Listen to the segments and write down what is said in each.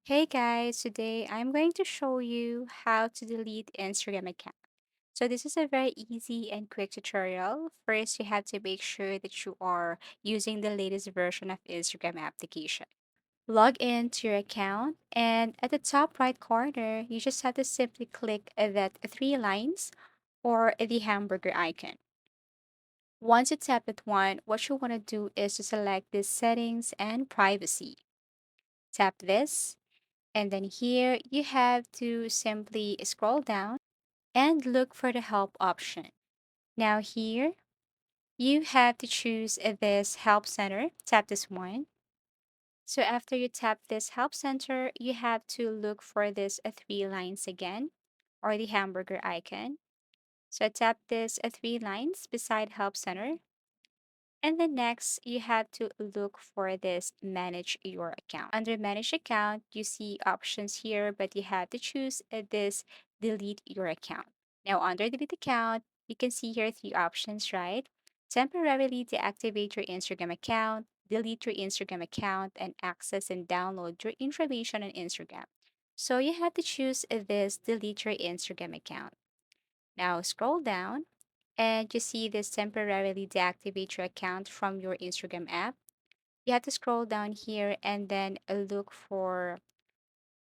Hey guys, today I'm going to show you how to delete Instagram account. So this is a very easy and quick tutorial. First, you have to make sure that you are using the latest version of Instagram application. Log in to your account and at the top right corner, you just have to simply click that three lines or the hamburger icon. Once you tap that one, what you want to do is to select this settings and privacy. Tap this. And then here you have to simply scroll down and look for the help option. Now here you have to choose this help center. Tap this one. So after you tap this help center, you have to look for this three lines again or the hamburger icon. So tap this three lines beside help center. And then next, you have to look for this manage your account. Under manage account, you see options here, but you have to choose this delete your account. Now under delete account, you can see here three options, right? Temporarily deactivate your Instagram account, delete your Instagram account, and access and download your information on Instagram. So you have to choose this delete your Instagram account. Now scroll down and you see this temporarily deactivate your account from your Instagram app. You have to scroll down here and then look for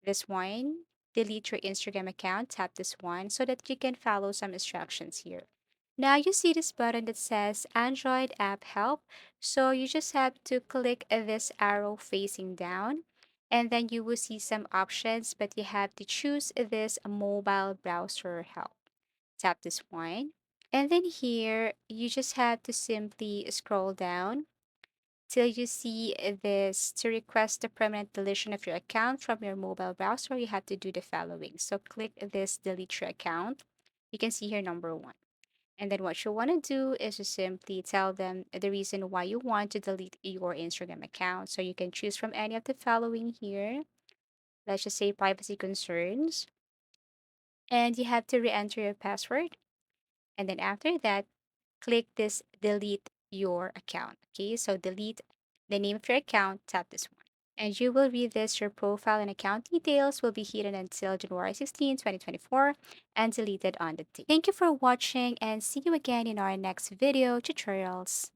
this one. Delete your Instagram account, tap this one so that you can follow some instructions here. Now you see this button that says Android app help. So you just have to click this arrow facing down and then you will see some options, but you have to choose this mobile browser help. Tap this one. And then here, you just have to simply scroll down till you see this to request the permanent deletion of your account from your mobile browser. You have to do the following. So click this delete your account. You can see here number one. And then what you want to do is to simply tell them the reason why you want to delete your Instagram account. So you can choose from any of the following here. Let's just say privacy concerns. And you have to re-enter your password. And then after that, click this delete your account. Okay, so delete the name of your account, tap this one. And you will read this your profile and account details will be hidden until January 16, 2024 and deleted on the date. Thank you for watching and see you again in our next video tutorials.